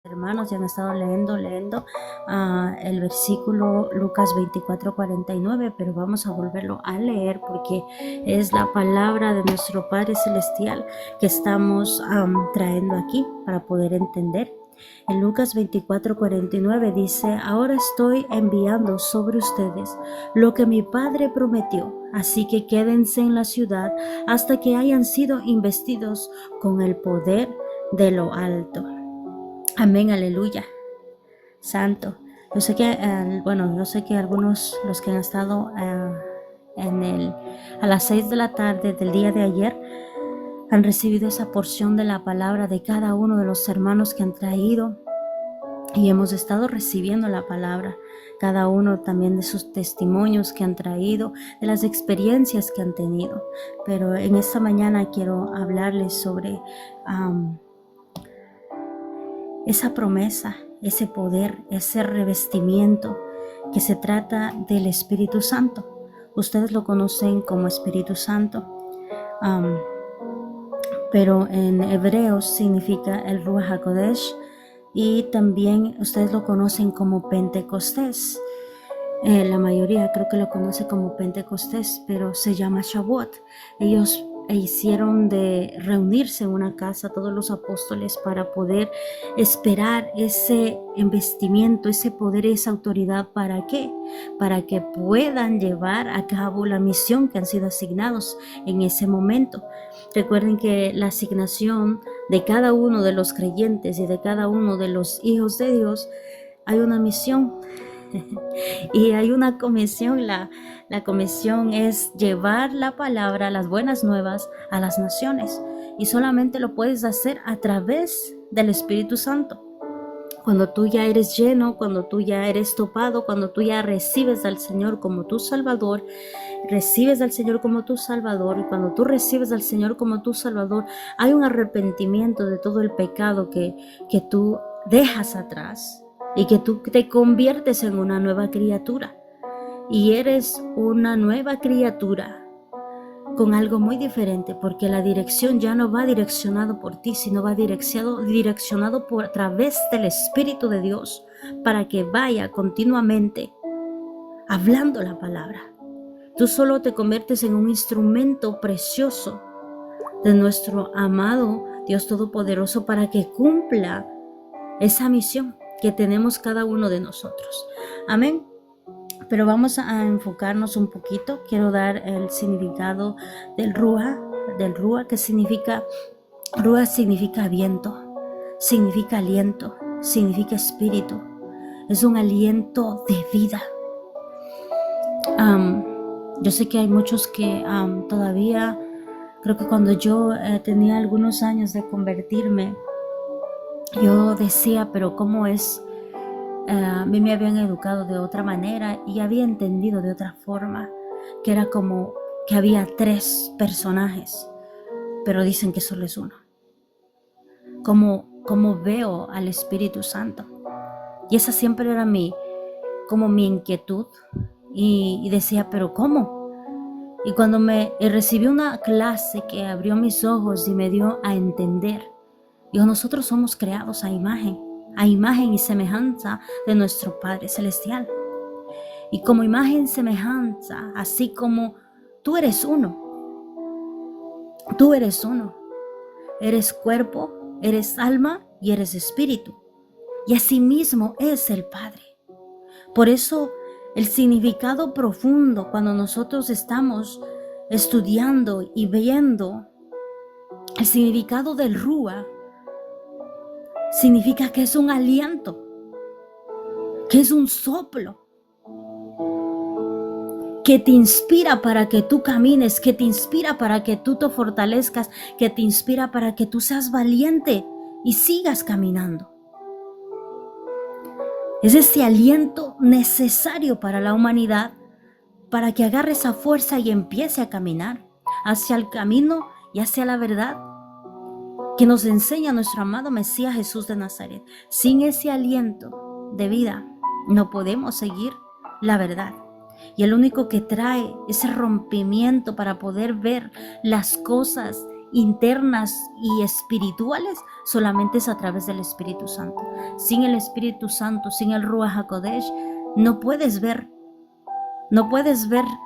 hermanos ya han estado leyendo el versículo Lucas 24:49, pero vamos a volverlo a leer porque es la palabra de nuestro Padre Celestial que estamos trayendo aquí para poder entender. En Lucas 24:49 dice: ahora estoy enviando sobre ustedes lo que mi Padre prometió, así que quédense en la ciudad hasta que hayan sido investidos con el poder de lo alto. Amén, aleluya, santo. Yo sé que, algunos, los que han estado a las 6 de la tarde del día de ayer, han recibido esa porción de la palabra de cada uno de los hermanos que han traído y hemos estado recibiendo la palabra, cada uno también de sus testimonios que han traído, de las experiencias que han tenido. Pero en esta mañana quiero hablarles sobre esa promesa, ese poder, ese revestimiento que se trata del Espíritu Santo. Ustedes lo conocen como Espíritu Santo, pero en hebreo significa el Ruach HaKodesh, y también ustedes lo conocen como Pentecostés. La mayoría creo que lo conoce como Pentecostés, pero se llama Shavuot. Ellos hicieron de reunirse en una casa todos los apóstoles para poder esperar ese investimiento, ese poder, esa autoridad. ¿Para qué? Para que puedan llevar a cabo la misión que han sido asignados en ese momento. Recuerden que la asignación de cada uno de los creyentes y de cada uno de los hijos de Dios, hay una misión y hay una comisión. La comisión es llevar la palabra, las buenas nuevas a las naciones, y solamente lo puedes hacer a través del Espíritu Santo. Cuando tú ya eres lleno, cuando tú ya eres topado, cuando tú ya recibes al Señor como tu Salvador, recibes al Señor como tu Salvador, y cuando tú recibes al Señor como tu Salvador, hay un arrepentimiento de todo el pecado que tú dejas atrás, y que tú te conviertes en una nueva criatura, y eres una nueva criatura con algo muy diferente, porque la dirección ya no va direccionado por ti, sino va direccionado por a través del Espíritu de Dios, para que vaya continuamente hablando la palabra. Tú solo te conviertes en un instrumento precioso de nuestro amado Dios Todopoderoso para que cumpla esa misión que tenemos cada uno de nosotros. Amén. Pero vamos a enfocarnos un poquito. Quiero dar el significado del Ruach, que significa, Ruach significa viento, significa aliento, significa espíritu. Es un aliento de vida. Yo sé que hay muchos que todavía, creo que cuando yo tenía algunos años de convertirme, yo decía, pero ¿cómo es? A mí me habían educado de otra manera y había entendido de otra forma, que era como que había 3 personajes, pero dicen que solo es uno. Como veo al Espíritu Santo. Y esa siempre era mi inquietud, y decía, pero ¿cómo? Y cuando recibí una clase que abrió mis ojos y me dio a entender, digo, nosotros somos creados a imagen y semejanza de nuestro Padre Celestial. Y como imagen y semejanza, así como tú eres uno. Eres cuerpo, eres alma y eres espíritu. Y así mismo es el Padre. Por eso el significado profundo, cuando nosotros estamos estudiando y viendo el significado del Ruach, significa que es un aliento, que es un soplo, que te inspira para que tú camines, que te inspira para que tú te fortalezcas, que te inspira para que tú seas valiente y sigas caminando. Es ese aliento necesario para la humanidad, para que agarre esa fuerza y empiece a caminar hacia el camino y hacia la verdad que nos enseña nuestro amado Mesías Jesús de Nazaret. Sin ese aliento de vida no podemos seguir la verdad. Y el único que trae ese rompimiento para poder ver las cosas internas y espirituales solamente es a través del Espíritu Santo. Sin el Espíritu Santo, sin el Ruach HaKodesh, no puedes ver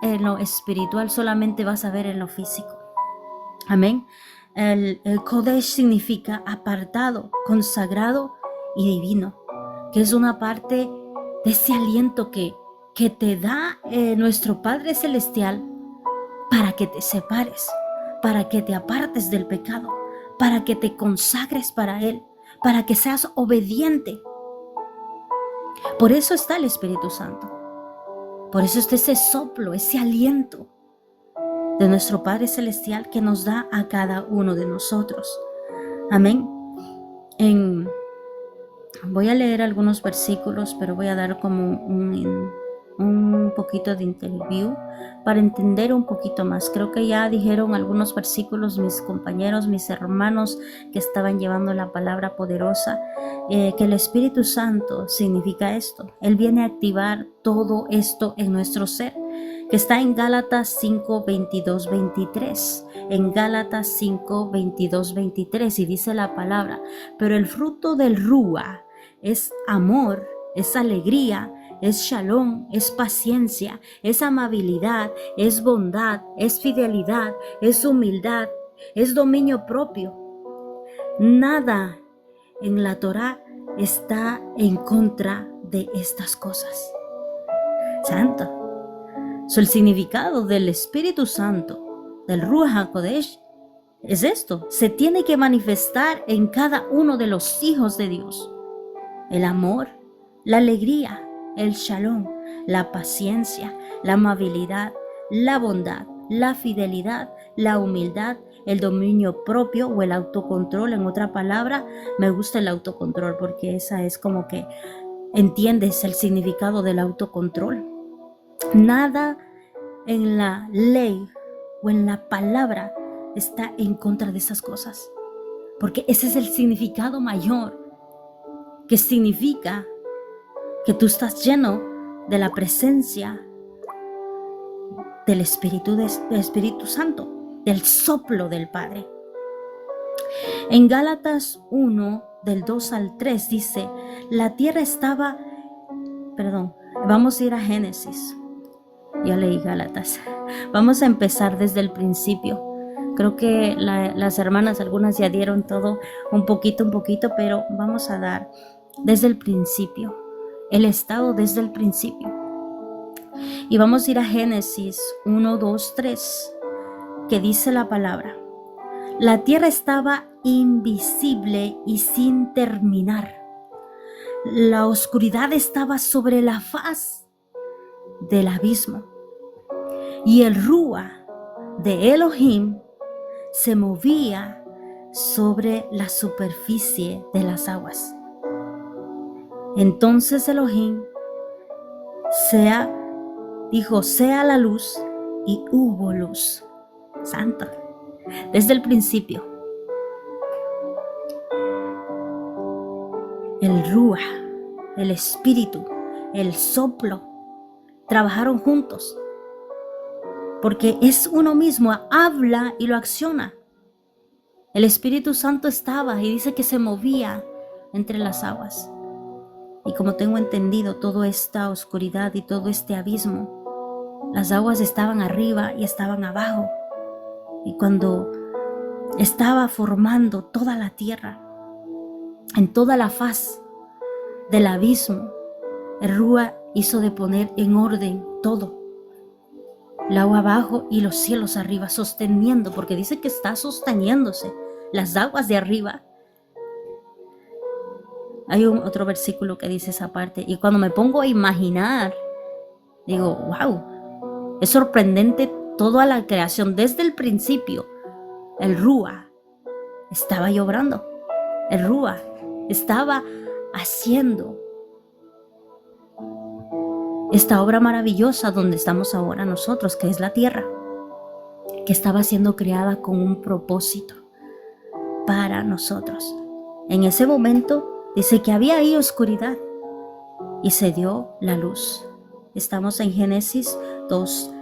en lo espiritual, solamente vas a ver en lo físico. Amén. El Kodesh significa apartado, consagrado y divino, que es una parte de ese aliento que te da nuestro Padre Celestial para que te separes, para que te apartes del pecado, para que te consagres para Él, para que seas obediente. Por eso está el Espíritu Santo. Por eso está ese soplo, ese aliento de nuestro Padre Celestial que nos da a cada uno de nosotros. Amén. Voy a leer algunos versículos, pero voy a dar como un poquito de interview para entender un poquito más. Creo que ya dijeron algunos versículos mis compañeros, mis hermanos que estaban llevando la palabra poderosa, que el Espíritu Santo significa esto. Él viene a activar todo esto en nuestro ser, que está en Gálatas 5, 22, 23. En Gálatas 5, 22, 23, y dice la palabra: pero el fruto del Rúa es amor, es alegría, es shalom, es paciencia, es amabilidad, es bondad, es fidelidad, es humildad, es dominio propio. Nada en la Torá está en contra de estas cosas. Santo. El significado del Espíritu Santo, del Ruach HaKodesh, es esto: se tiene que manifestar en cada uno de los hijos de Dios. El amor, la alegría, el shalom, la paciencia, la amabilidad, la bondad, la fidelidad, la humildad, el dominio propio o el autocontrol. En otra palabra, me gusta el autocontrol porque esa es como que entiendes el significado del autocontrol. Nada en la ley o en la palabra está en contra de esas cosas, porque ese es el significado mayor, que significa que tú estás lleno de la presencia del Espíritu Santo, del soplo del Padre. En Gálatas 1, del 2 al 3 dice: la tierra estaba, vamos a ir a Génesis. Ya leí Gálatas. Vamos a empezar desde el principio. Creo que las hermanas, algunas ya dieron todo un poquito, pero vamos a dar desde el principio, el estado desde el principio. Y vamos a ir a Génesis 1, 2, 3, que dice la palabra: la tierra estaba invisible y sin terminar. La oscuridad estaba sobre la faz del abismo, y el Rúa de Elohim se movía sobre la superficie de las aguas. Entonces Elohim dijo: sea la luz, y hubo luz. Santa. Desde el principio, el Rúa, el Espíritu, el soplo, trabajaron juntos, porque es uno mismo, habla y lo acciona. El Espíritu Santo estaba y dice que se movía entre las aguas. Y como tengo entendido, toda esta oscuridad y todo este abismo, las aguas estaban arriba y estaban abajo. Y cuando estaba formando toda la tierra, en toda la faz del abismo, el Rúa hizo de poner en orden todo. El agua abajo y los cielos arriba, sosteniendo, porque dice que está sosteniéndose las aguas de arriba. Hay otro versículo que dice esa parte, y cuando me pongo a imaginar, digo: wow, es sorprendente toda la creación. Desde el principio, el Rúa estaba obrando, el Rúa estaba haciendo esta obra maravillosa donde estamos ahora nosotros, que es la tierra, que estaba siendo creada con un propósito para nosotros. En ese momento dice que había ahí oscuridad y se dio la luz. Estamos en Génesis 2,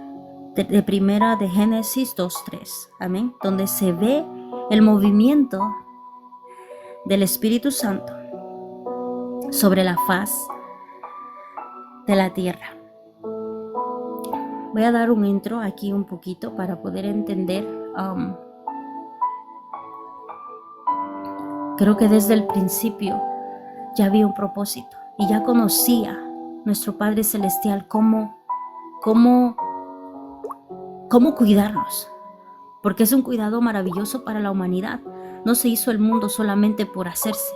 de primera de Génesis 2:3, amén, donde se ve el movimiento del Espíritu Santo sobre la faz de la tierra. Voy a dar un intro aquí un poquito para poder entender. Creo que desde el principio ya había un propósito y ya conocía nuestro Padre Celestial cómo cuidarnos, porque es un cuidado maravilloso para la humanidad. No se hizo el mundo solamente por hacerse,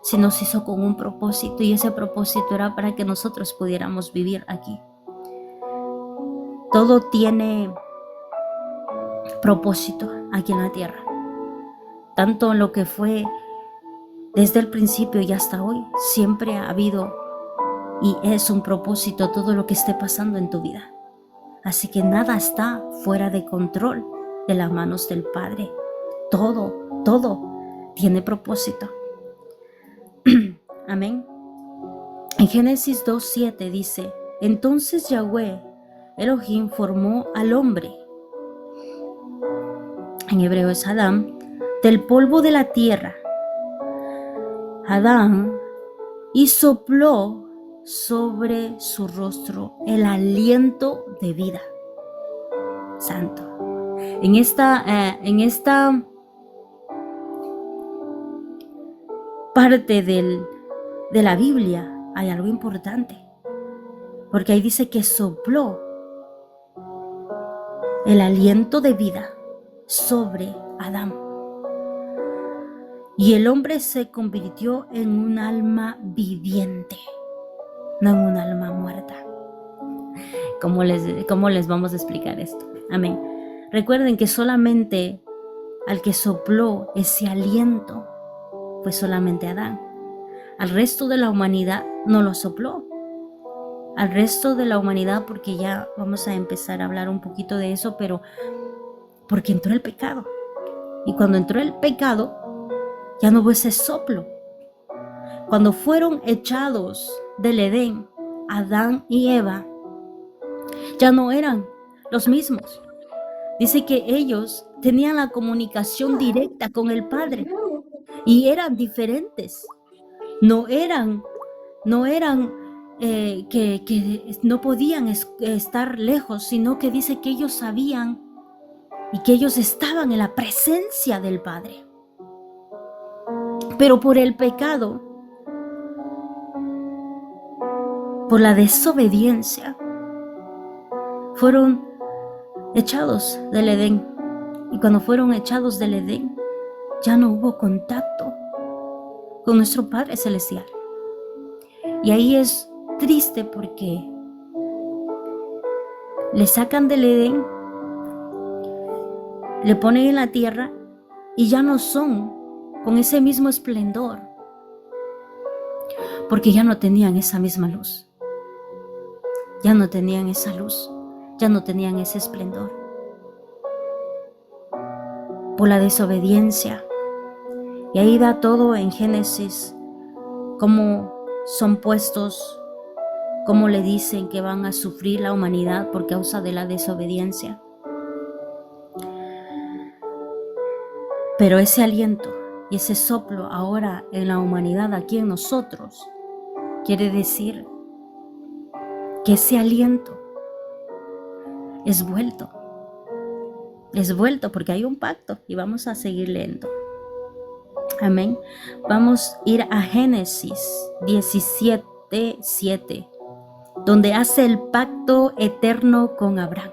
sino se hizo con un propósito, y ese propósito era para que nosotros pudiéramos vivir aquí. Todo tiene propósito aquí en la tierra, tanto en lo que fue desde el principio y hasta hoy. Siempre ha habido y es un propósito todo lo que esté pasando en tu vida. Así que nada está fuera de control de las manos del Padre. Todo tiene propósito. Amén. En Génesis 2:7 dice: entonces Yahweh Elohim formó al hombre, en hebreo es Adán, del polvo de la tierra, Adán, y sopló sobre su rostro el aliento de vida. Santo. En esta parte de la Biblia hay algo importante, porque ahí dice que sopló el aliento de vida sobre Adán, y el hombre se convirtió en un alma viviente, no en un alma muerta. ¿Cómo les vamos a explicar esto? Amén. Recuerden que solamente al que sopló ese aliento fue solamente Adán. Al resto de la humanidad no lo sopló. Al resto de la humanidad, porque ya vamos a empezar a hablar un poquito de eso, pero porque entró el pecado. Y cuando entró el pecado, ya no hubo ese soplo. Cuando fueron echados del Edén, Adán y Eva ya no eran los mismos. Dice que ellos tenían la comunicación directa con el Padre y eran diferentes. No eran que no podían estar lejos, sino que dice que ellos sabían y que ellos estaban en la presencia del Padre. Pero por el pecado, por la desobediencia, fueron echados del Edén. Y cuando fueron echados del Edén, ya no hubo contacto con nuestro Padre Celestial. Y ahí es triste porque le sacan del Edén, le ponen en la tierra y ya no son con ese mismo esplendor, porque ya no tenían esa misma luz. Ya no tenían esa luz, ya no tenían ese esplendor. Por la desobediencia. Y ahí da todo en Génesis, cómo son puestos, cómo le dicen que van a sufrir la humanidad por causa de la desobediencia. Pero ese aliento y ese soplo ahora en la humanidad, aquí en nosotros, quiere decir que ese aliento es vuelto porque hay un pacto, y vamos a seguir leyendo. Amén. Vamos a ir a Génesis 17:7, donde hace el pacto eterno con Abraham.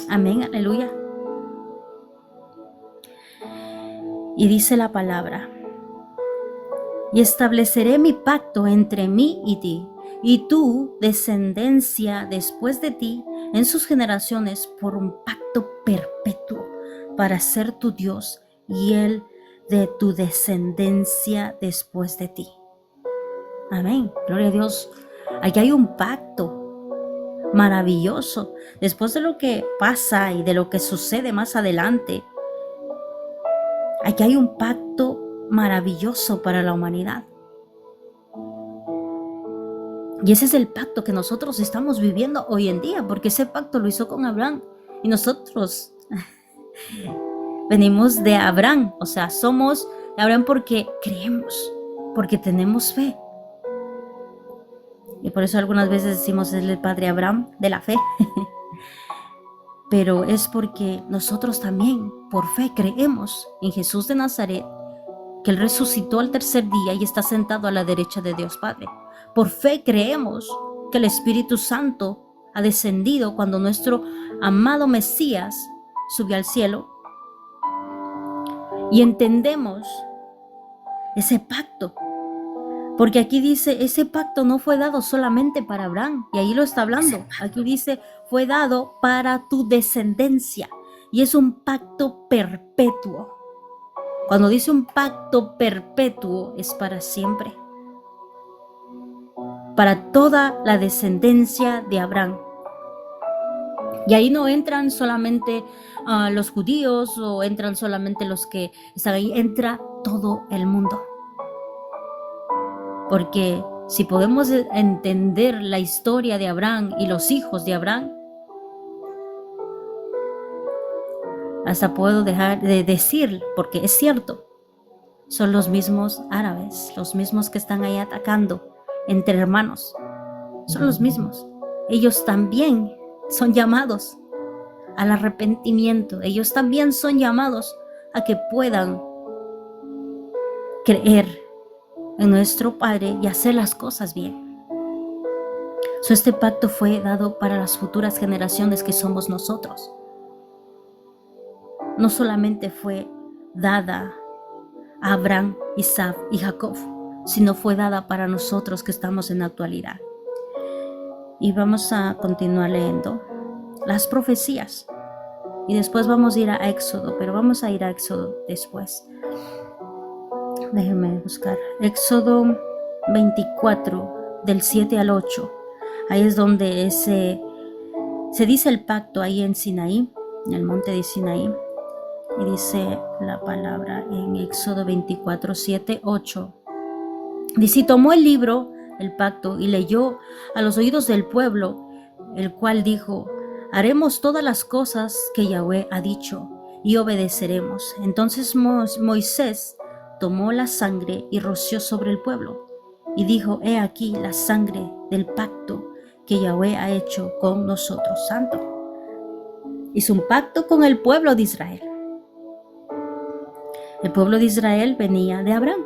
Amén, aleluya. Y dice la palabra: y estableceré mi pacto entre mí y ti, y tu descendencia después de ti en sus generaciones, por un pacto perpetuo, para ser tu Dios y el de tu descendencia después de ti. Amén, gloria a Dios. Aquí hay un pacto maravilloso. Después de lo que pasa y de lo que sucede más adelante, aquí hay un pacto maravilloso para la humanidad. Y ese es el pacto que nosotros estamos viviendo hoy en día, porque ese pacto lo hizo con Abraham. Y nosotros Venimos de Abraham, o sea, somos de Abraham porque creemos, porque tenemos fe. Y por eso algunas veces decimos es el padre Abraham de la fe. Pero es porque nosotros también, por fe, creemos en Jesús de Nazaret, que Él resucitó al tercer día y está sentado a la derecha de Dios Padre. Por fe creemos que el Espíritu Santo ha descendido cuando nuestro amado Mesías subió al cielo. Y entendemos ese pacto. Porque aquí dice, ese pacto no fue dado solamente para Abraham, y ahí lo está hablando. Aquí dice, fue dado para tu descendencia, y es un pacto perpetuo. Cuando dice un pacto perpetuo, es para siempre. Para toda la descendencia de Abraham. Y ahí no entran solamente los judíos, o entran solamente los que están ahí, entra todo el mundo. Porque si podemos entender la historia de Abraham y los hijos de Abraham, hasta puedo dejar de decir, porque es cierto, son los mismos árabes, los mismos que están ahí atacando entre hermanos, son los mismos. Ellos también son llamados al arrepentimiento, ellos también son llamados a que puedan creer en nuestro Padre y hacer las cosas bien. Este pacto fue dado para las futuras generaciones que somos nosotros. No solamente fue dada a Abraham, Isaac y Jacob, sino fue dada para nosotros que estamos en la actualidad. Y vamos a continuar leyendo las profecías. Y después vamos a ir a Éxodo, pero vamos a ir a Éxodo después. Déjenme buscar. Éxodo 24, del 7 al 8. Ahí es donde se dice el pacto ahí en Sinaí, en el monte de Sinaí. Y dice la palabra en Éxodo 24, 7, 8. Dice, y tomó el libro, el pacto, y leyó a los oídos del pueblo, el cual dijo, haremos todas las cosas que Yahweh ha dicho, y obedeceremos. Entonces Moisés tomó la sangre y roció sobre el pueblo, y dijo, he aquí la sangre del pacto que Yahweh ha hecho con nosotros. Santo. Hizo un pacto con el pueblo de Israel. El pueblo de Israel venía de Abraham.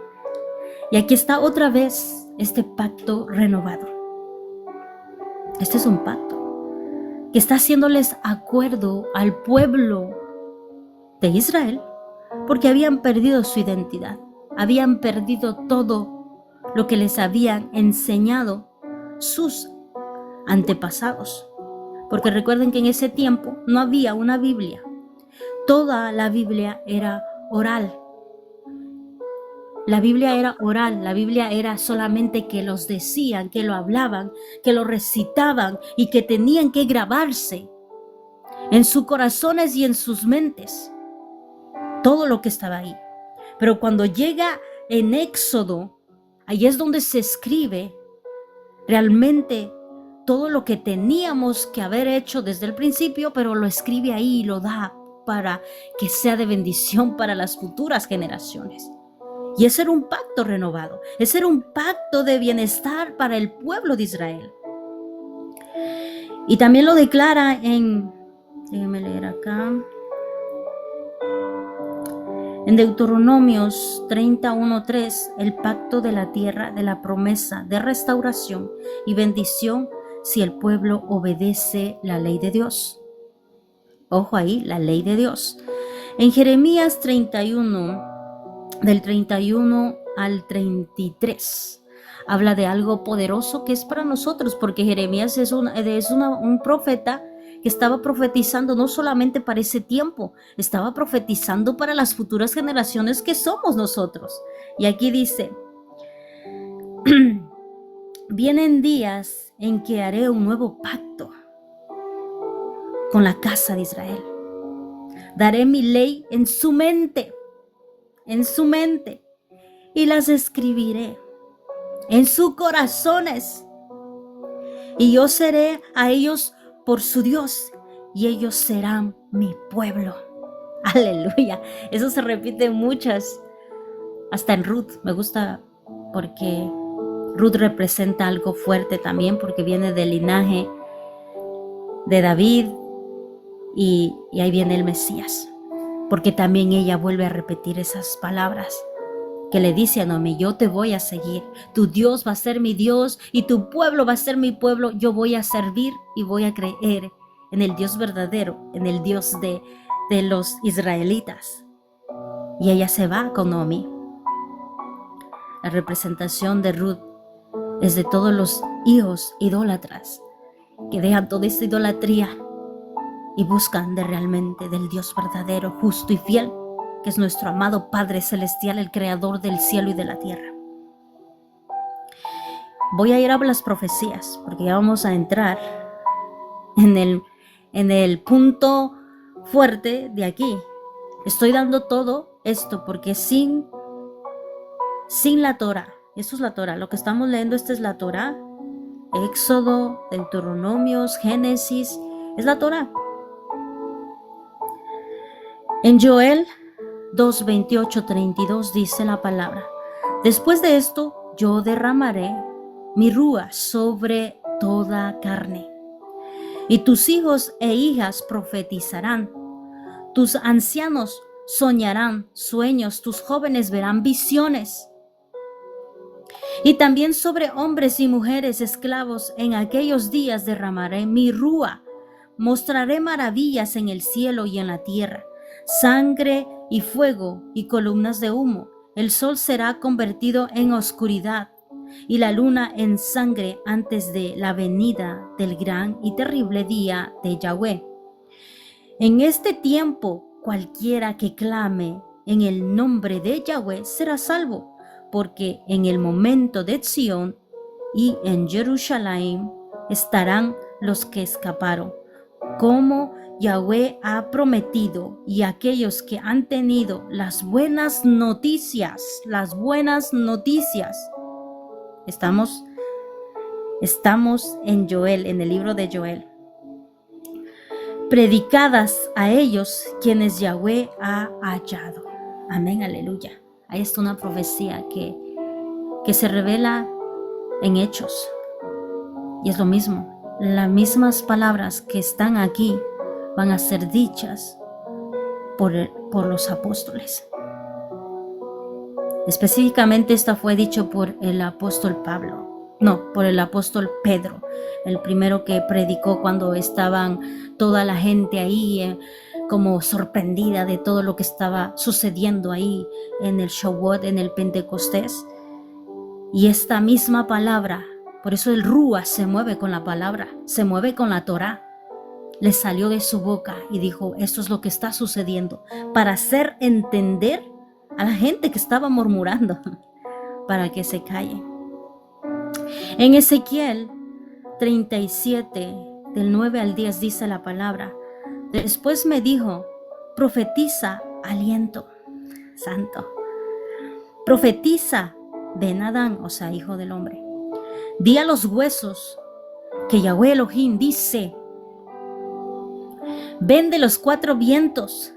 Y aquí está otra vez este pacto renovado. Este es un pacto que está haciéndoles acuerdo al pueblo de Israel, porque habían perdido su identidad, habían perdido todo lo que les habían enseñado sus antepasados. Porque recuerden que en ese tiempo no había una Biblia. Toda la Biblia era oral. La Biblia era oral, la Biblia era solamente que los decían, que lo hablaban, que lo recitaban y que tenían que grabarse en sus corazones y en sus mentes. Todo lo que estaba ahí. Pero cuando llega en Éxodo, ahí es donde se escribe realmente todo lo que teníamos que haber hecho desde el principio, pero lo escribe ahí y lo da para que sea de bendición para las futuras generaciones. Y ese era un pacto renovado, ese era un pacto de bienestar para el pueblo de Israel. Y también lo declara déjenme leer acá, en Deuteronomios 31:3, el pacto de la tierra, de la promesa de restauración y bendición si el pueblo obedece la ley de Dios. Ojo ahí, la ley de Dios. En Jeremías 31, del 31 al 33, habla de algo poderoso que es para nosotros, porque Jeremías es un profeta que estaba profetizando no solamente para ese tiempo, estaba profetizando para las futuras generaciones que somos nosotros. Y aquí dice, vienen días en que haré un nuevo pacto con la casa de Israel. Daré mi ley en su mente, y las escribiré en sus corazones. Y yo seré a ellos por su Dios, y ellos serán mi pueblo. Aleluya. Eso se repite muchas, hasta en Ruth. Me gusta porque Ruth representa algo fuerte también, porque viene del linaje de David y ahí viene el Mesías. Porque también ella vuelve a repetir esas palabras que le dice a Noemí: yo te voy a seguir, tu Dios va a ser mi Dios y tu pueblo va a ser mi pueblo. Yo voy a servir y voy a creer en el Dios verdadero, en el Dios de los israelitas. Y ella se va con Noemí. La representación de Ruth es de todos los hijos idólatras que dejan toda esta idolatría y buscan realmente del Dios verdadero, justo y fiel, que es nuestro amado Padre Celestial, el Creador del cielo y de la tierra. Voy a ir a las profecías, porque ya vamos a entrar en el punto fuerte de aquí. Estoy dando todo esto porque sin la Torah, esto es la Torah, lo que estamos leyendo, esta es la Torah, Éxodo, Deuteronomios, Génesis, es la Torah. En Joel 2, 28, 32 dice la palabra: después de esto yo derramaré mi rúa sobre toda carne, y tus hijos e hijas profetizarán, tus ancianos soñarán sueños, tus jóvenes verán visiones. Y también sobre hombres y mujeres esclavos en aquellos días derramaré mi rúa, mostraré maravillas en el cielo y en la tierra, sangre y fuego y columnas de humo. El sol será convertido en oscuridad y la luna en sangre antes de la venida del gran y terrible día de Yahweh. En este tiempo cualquiera que clame en el nombre de Yahweh será salvo, porque en el momento de Sión y en Jerusalén estarán los que escaparon, como Yahweh ha prometido, y aquellos que han tenido las buenas noticias. Estamos en Joel, en el libro de Joel. Predicadas a ellos quienes Yahweh ha hallado. Amén, aleluya. Ahí está una profecía que se revela en Hechos. Y es lo mismo. Las mismas palabras que están aquí van a ser dichas por los apóstoles. Específicamente esta fue dicho por el apóstol por el apóstol Pedro, el primero que predicó cuando estaban toda la gente ahí como sorprendida de todo lo que estaba sucediendo ahí en el Shavuot, en el Pentecostés. Y esta misma palabra, por eso el Rúa se mueve con la palabra, se mueve con la Torá, le salió de su boca y dijo: esto es lo que está sucediendo, para hacer entender a la gente que estaba murmurando, para que se callen. En Ezequiel 37, del 9 al 10 dice la palabra: después me dijo: profetiza, aliento santo, profetiza, Ben Adán, o sea, hijo del hombre, di a los huesos que Yahweh Elohim dice: ven de los cuatro vientos,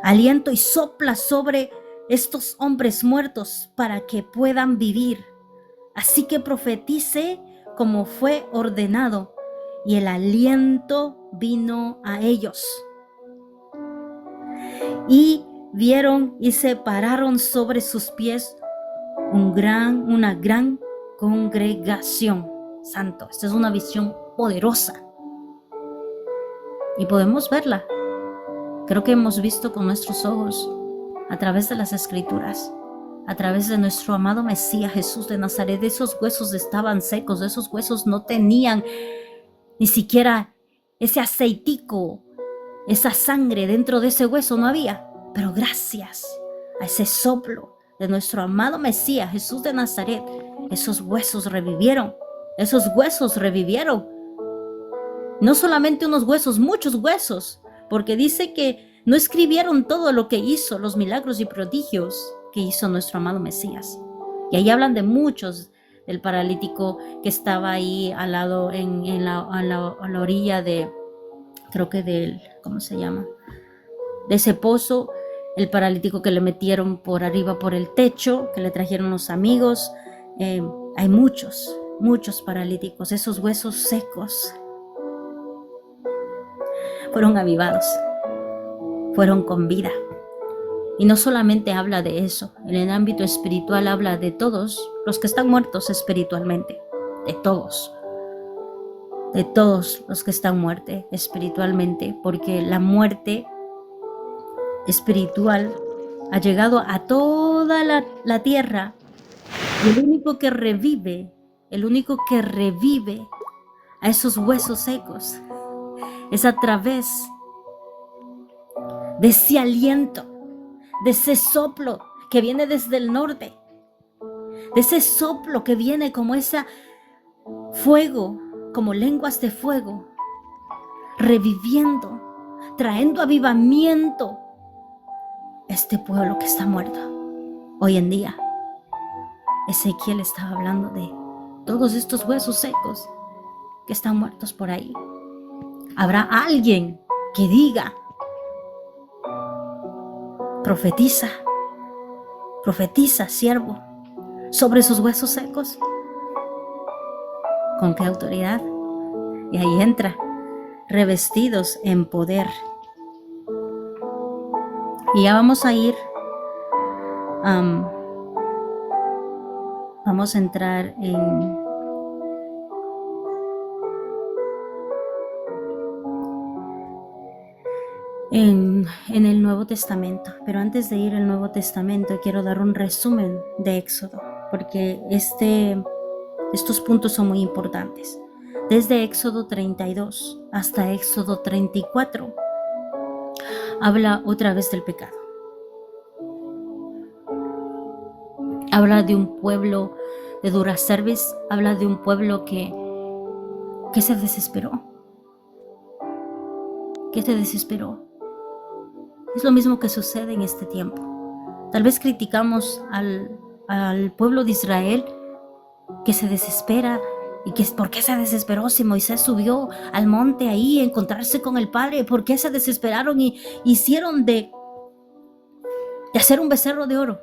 aliento y sopla sobre estos hombres muertos para que puedan vivir. Así que profetice como fue ordenado, y el aliento vino a ellos. Y vieron y se pararon sobre sus pies una gran congregación. Santo, esta es una visión poderosa. Y podemos verla. Creo que hemos visto con nuestros ojos, a través de las Escrituras, a través de nuestro amado Mesías Jesús de Nazaret. Esos huesos estaban secos, esos huesos no tenían ni siquiera ese aceitico, esa sangre dentro de ese hueso, no había. Pero gracias a ese soplo de nuestro amado Mesías Jesús de Nazaret, esos huesos revivieron. No solamente unos huesos, muchos huesos, porque dice que no escribieron todo lo que hizo, los milagros y prodigios que hizo nuestro amado Mesías. Y ahí hablan de muchos, del paralítico que estaba ahí al lado, a la orilla de, creo que del, ¿cómo se llama? de ese pozo, el paralítico que le metieron por arriba por el techo, que le trajeron los amigos. Hay muchos paralíticos. Esos huesos secos fueron avivados, fueron con vida. Y no solamente habla de eso, en el ámbito espiritual habla de todos los que están muertos espiritualmente, de todos los que están muertos espiritualmente, porque la muerte espiritual ha llegado a toda la tierra, y el único que revive a esos huesos secos es a través de ese aliento, de ese soplo que viene desde el norte, de ese soplo que viene como ese fuego, como lenguas de fuego, reviviendo, trayendo avivamiento a este pueblo que está muerto hoy en día. Ezequiel estaba hablando de todos estos huesos secos que están muertos por ahí. Habrá alguien que diga: profetiza, siervo, sobre esos huesos secos. ¿Con qué autoridad? Y ahí entra, revestidos en poder. Y ya vamos a ir, vamos a entrar en el Nuevo Testamento. Pero antes de ir al Nuevo Testamento, quiero dar un resumen de Éxodo, porque estos puntos son muy importantes. Desde Éxodo 32 hasta Éxodo 34, habla otra vez del pecado. Habla de un pueblo de dura cerviz, habla de un pueblo que se desesperó. Que se desesperó. Es lo mismo que sucede en este tiempo. Tal vez criticamos al pueblo de Israel que se desespera, y que ¿por qué se desesperó si Moisés subió al monte ahí a encontrarse con el Padre? ¿Por qué se desesperaron y hicieron de hacer un becerro de oro?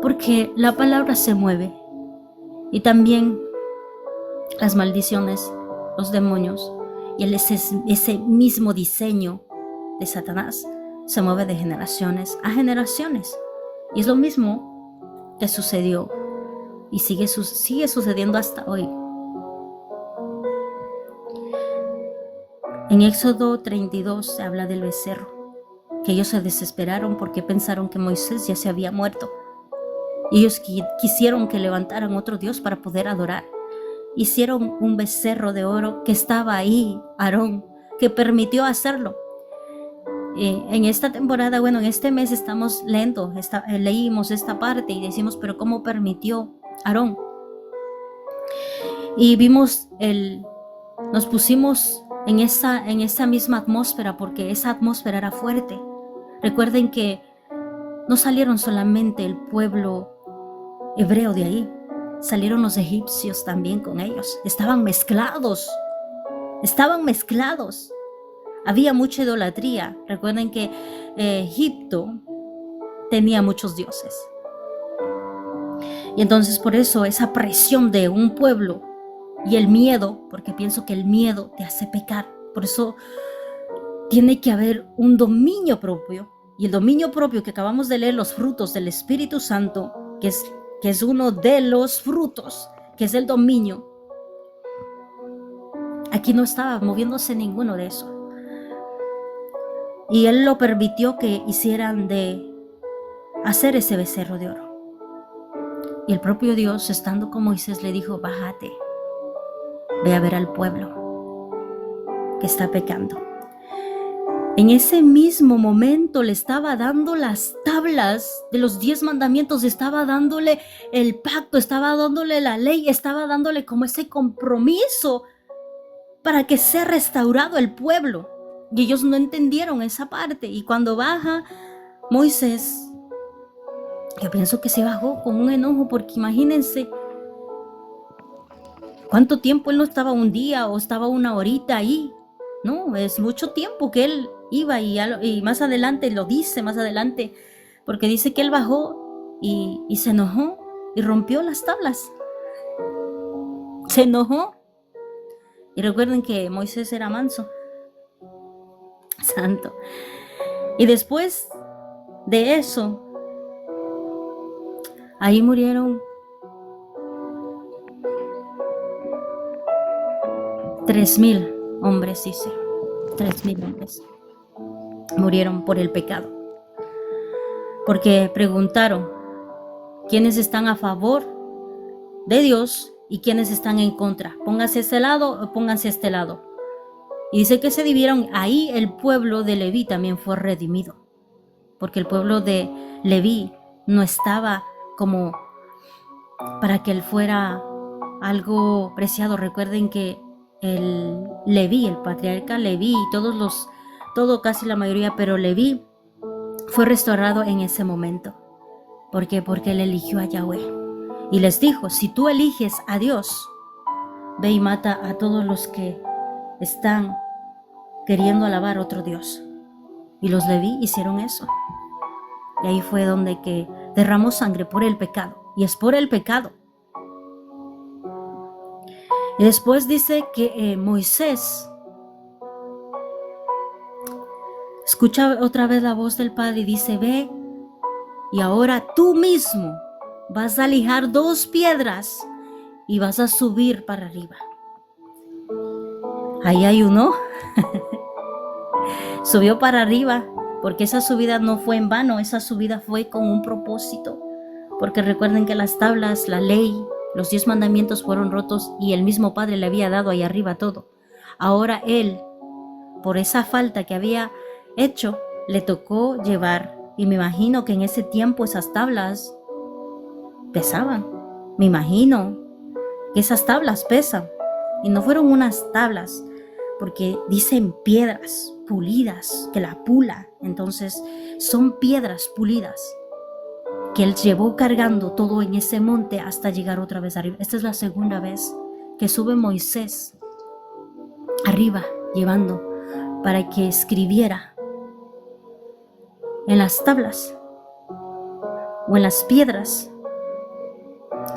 Porque la palabra se mueve, y también las maldiciones, los demonios y ese mismo diseño de Satanás se mueve de generaciones a generaciones. Y es lo mismo que sucedió y sigue sucediendo hasta hoy. En Éxodo 32 se habla del becerro, que ellos se desesperaron porque pensaron que Moisés ya se había muerto. Ellos quisieron que levantaran otro Dios para poder adorar. Hicieron un becerro de oro que estaba ahí, Aarón, que permitió hacerlo. En esta temporada, en este mes estamos leyendo, leímos esta parte y decimos, pero ¿cómo permitió Aarón? Y vimos, nos pusimos en esa misma atmósfera, porque esa atmósfera era fuerte. Recuerden que no salieron solamente el pueblo hebreo de ahí, salieron los egipcios también con ellos. Estaban mezclados. Había mucha idolatría. Recuerden que Egipto tenía muchos dioses. Y entonces por eso esa presión de un pueblo y el miedo, porque pienso que el miedo te hace pecar. Por eso tiene que haber un dominio propio. Y el dominio propio que acabamos de leer, los frutos del Espíritu Santo, que es uno de los frutos, que es el dominio. Aquí no estaba moviéndose ninguno de eso. Y Él lo permitió que hicieran de hacer ese becerro de oro. Y el propio Dios, estando con Moisés, le dijo: bájate, ve a ver al pueblo que está pecando. En ese mismo momento le estaba dando las tablas de los 10 mandamientos, estaba dándole el pacto, estaba dándole la ley, estaba dándole como ese compromiso para que sea restaurado el pueblo. Y ellos no entendieron esa parte. Y cuando baja Moisés, yo pienso que se bajó con un enojo, porque imagínense cuánto tiempo él no estaba, un día o estaba una horita ahí. No, es mucho tiempo que él iba y más adelante lo dice, más adelante, porque dice que él bajó y se enojó y rompió las tablas. Se enojó. Y recuerden que Moisés era manso, santo. Y después de eso, ahí murieron 3,000 hombres, dice. 3,000 hombres murieron por el pecado. Porque preguntaron quiénes están a favor de Dios y quiénes están en contra. Pónganse este lado o pónganse este lado. Y dice que se dividieron. Ahí el pueblo de Leví también fue redimido. Porque el pueblo de Leví no estaba como para que él fuera algo preciado. Recuerden que el Leví, el patriarca Leví, todo casi la mayoría, pero Leví fue restaurado en ese momento. ¿Por qué? Porque él eligió a Yahweh. Y les dijo, si tú eliges a Dios, ve y mata a todos los que están queriendo alabar a otro Dios. Y los Leví hicieron eso. Y ahí fue donde que derramó sangre por el pecado. Y es por el pecado. Y después dice que Moisés escucha otra vez la voz del Padre y dice, ve y ahora tú mismo vas a lijar 2 piedras y vas a subir para arriba. Ahí ayunó. Subió para arriba porque esa subida no fue en vano, esa subida fue con un propósito. Porque recuerden que las tablas, la ley, los 10 mandamientos fueron rotos y el mismo Padre le había dado ahí arriba todo. Ahora él, por esa falta que había hecho, le tocó llevar. Y me imagino que en ese tiempo esas tablas pesaban. Me imagino que esas tablas pesan. Y no fueron unas tablas, porque dicen piedras pulidas, que la pula. Entonces son piedras pulidas que él llevó cargando todo en ese monte hasta llegar otra vez arriba. Esta es la segunda vez que sube Moisés arriba llevando para que escribiera en las tablas o en las piedras,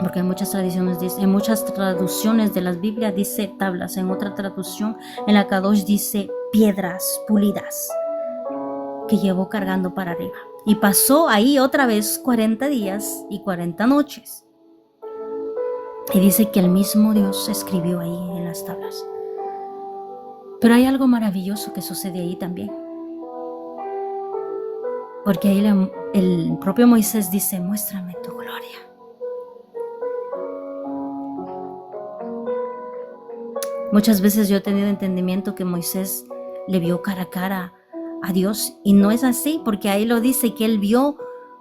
porque en muchas traducciones de las Biblias dice tablas, en otra traducción en la Kadosh dice piedras pulidas que llevó cargando para arriba. Y pasó ahí otra vez 40 días y 40 noches. Y dice que el mismo Dios escribió ahí en las tablas. Pero hay algo maravilloso que sucede ahí también. Porque ahí el propio Moisés dice, muéstrame tu gloria. Muchas veces yo he tenido entendimiento que Moisés le vio cara a cara a Dios y no es así, porque ahí lo dice que él vio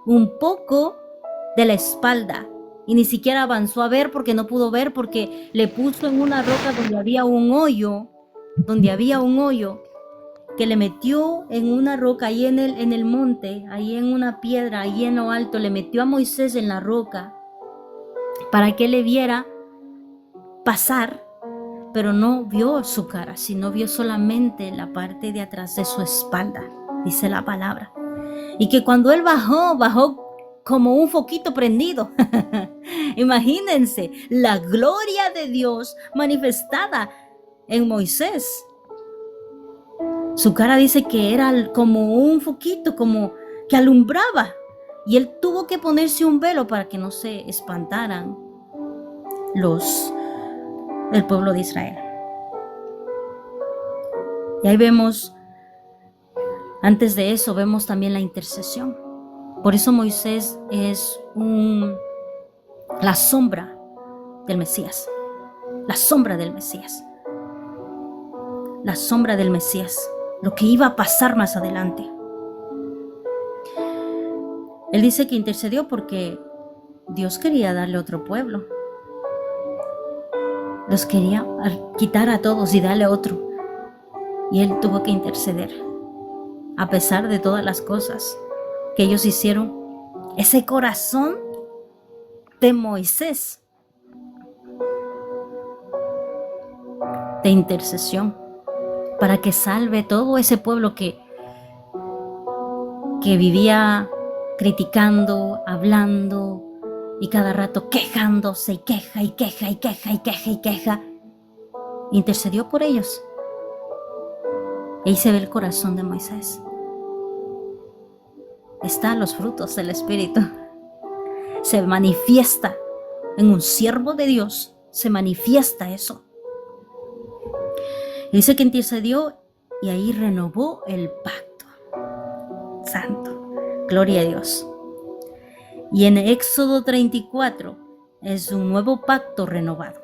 un poco de la espalda y ni siquiera avanzó a ver porque no pudo ver, porque le puso en una roca donde había un hoyo que le metió en una roca ahí en el monte, ahí en una piedra, ahí en lo alto, le metió a Moisés en la roca para que le viera pasar, pero no vio su cara, sino vio solamente la parte de atrás de su espalda, dice la palabra. Y que cuando él bajó como un foquito prendido. Imagínense la gloria de Dios manifestada en Moisés. Su cara dice que era como un foquito, como que alumbraba. Y él tuvo que ponerse un velo para que no se espantaran el pueblo de Israel. Y ahí vemos, antes de eso, vemos también la intercesión. Por eso Moisés es la sombra del Mesías. La sombra del Mesías. La sombra del Mesías. Lo que iba a pasar más adelante. Él dice que intercedió porque Dios quería darle otro pueblo. Los quería quitar a todos y darle otro. Y él tuvo que interceder. A pesar de todas las cosas que ellos hicieron, ese corazón de Moisés, de intercesión, para que salve todo ese pueblo que vivía criticando, hablando y cada rato quejándose y queja y queja y queja y queja y queja. Intercedió por ellos. Y ahí se ve el corazón de Moisés. Están los frutos del Espíritu. Se manifiesta en un siervo de Dios, se manifiesta eso. Y dice que intercedió y ahí renovó el pacto. Santo, gloria a Dios. Y en Éxodo 34 es un nuevo pacto renovado.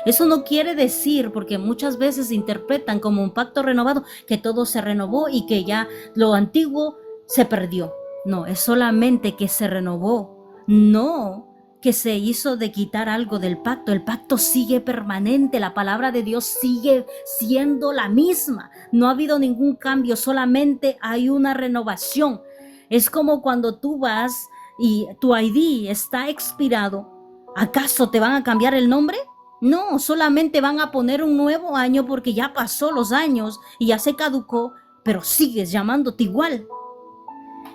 Eso no quiere decir, porque muchas veces interpretan como un pacto renovado, que todo se renovó y que ya lo antiguo se perdió. No, es solamente que se renovó, no que se hizo de quitar algo del pacto. El pacto sigue permanente, la palabra de Dios sigue siendo la misma. No ha habido ningún cambio, solamente hay una renovación. Es como cuando tú vas y tu ID está expirado. ¿Acaso te van a cambiar el nombre? No, solamente van a poner un nuevo año porque ya pasó los años y ya se caducó, pero sigues llamándote igual.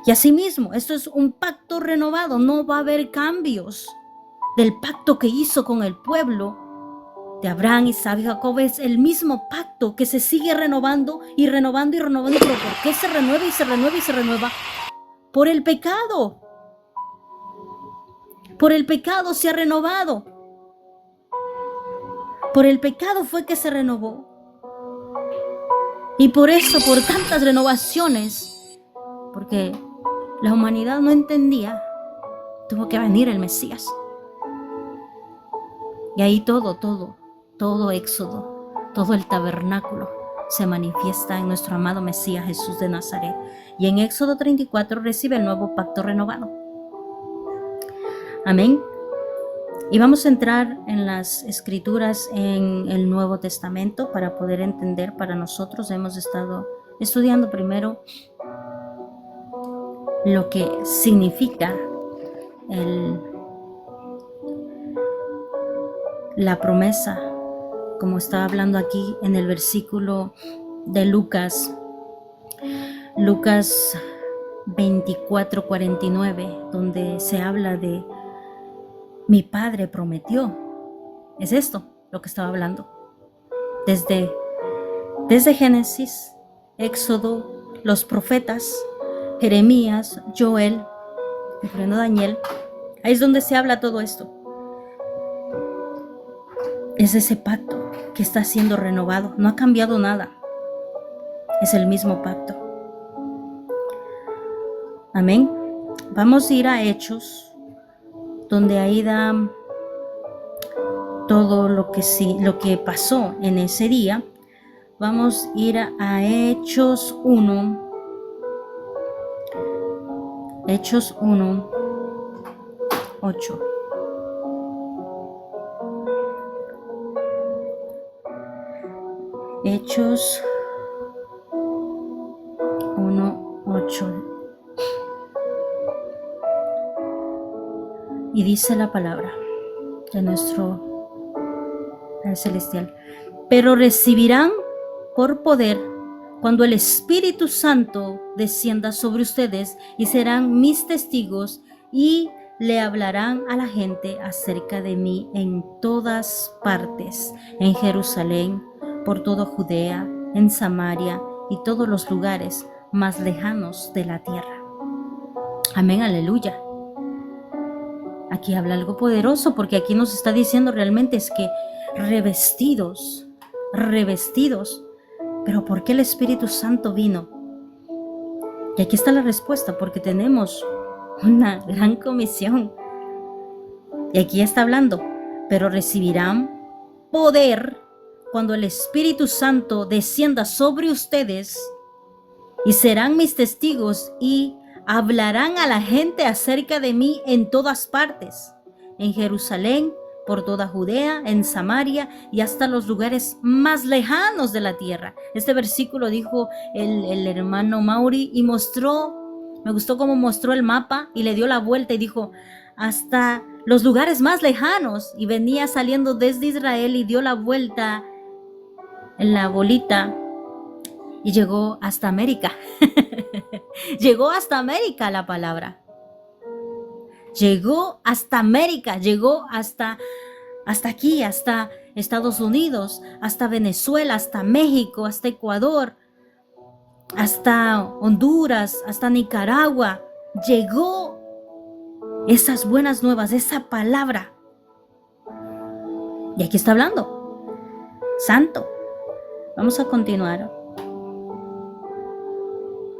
Y asimismo, esto es un pacto renovado, no va a haber cambios del pacto que hizo con el pueblo de Abraham, Isaac y Jacob. Es el mismo pacto que se sigue renovando y renovando y renovando. ¿Pero por qué se renueva y se renueva y se renueva? Por el pecado. Por el pecado se ha renovado. Por el pecado fue que se renovó. Y por eso, por tantas renovaciones, porque la humanidad no entendía, tuvo que venir el Mesías. Y ahí todo Éxodo, todo el tabernáculo se manifiesta en nuestro amado Mesías Jesús de Nazaret. Y en Éxodo 34 recibe el nuevo pacto renovado. Amén. Y vamos a entrar en las escrituras en el Nuevo Testamento para poder entender. Para nosotros hemos estado estudiando primero lo que significa la promesa, como estaba hablando aquí en el versículo de Lucas 24:49, donde se habla de mi Padre prometió. Es esto lo que estaba hablando. Desde Génesis, Éxodo, los profetas, Jeremías, Joel, incluyendo Daniel, ahí es donde se habla todo esto. Es ese pacto que está siendo renovado, no ha cambiado nada. Es el mismo pacto. Amén. Vamos a ir a Hechos, donde ahí da todo lo que pasó en ese día. Vamos a ir a Hechos 1. Hechos 1:8. Hechos 1:8. Y dice la palabra de nuestro Padre Celestial: pero recibirán por poder cuando el Espíritu Santo descienda sobre ustedes, y serán mis testigos, y le hablarán a la gente acerca de mí en todas partes, en Jerusalén, por toda Judea, en Samaria y todos los lugares más lejanos de la tierra. Amén, aleluya. Aquí habla algo poderoso, porque aquí nos está diciendo realmente es que revestidos. Pero ¿por qué el Espíritu Santo vino? Y aquí está la respuesta: porque tenemos una gran comisión. Y aquí está hablando: pero recibirán poder cuando el Espíritu Santo descienda sobre ustedes, y serán mis testigos, y hablarán a la gente acerca de mí en todas partes, en Jerusalén, por toda Judea, en Samaria y hasta los lugares más lejanos de la tierra. Este versículo dijo el hermano Mauri, y me gustó cómo mostró el mapa y le dio la vuelta y dijo hasta los lugares más lejanos, y venía saliendo desde Israel y dio la vuelta en la bolita y llegó hasta América. Llegó hasta América la palabra. Llegó hasta América, llegó hasta aquí, hasta Estados Unidos, hasta Venezuela, hasta México, hasta Ecuador, hasta Honduras, hasta Nicaragua. Llegó esas buenas nuevas, esa palabra. Y aquí está hablando. Santo. Vamos a continuar.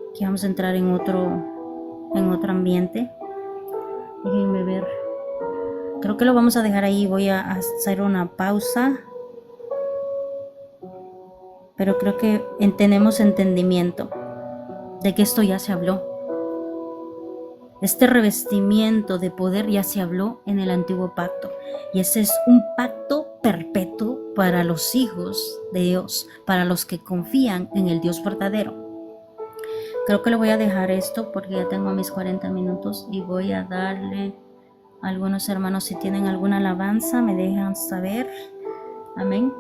Aquí vamos a entrar en otro ambiente. Déjenme ver. Creo que lo vamos a dejar ahí. Voy a hacer una pausa. Pero creo que tenemos entendimiento de que esto ya se habló. Este revestimiento de poder ya se habló en el antiguo pacto. Y ese es un pacto perpetuo para los hijos de Dios, para los que confían en el Dios verdadero. Creo que le voy a dejar esto porque ya tengo mis 40 minutos y voy a darle a algunos hermanos, si tienen alguna alabanza, me dejan saber. Amén.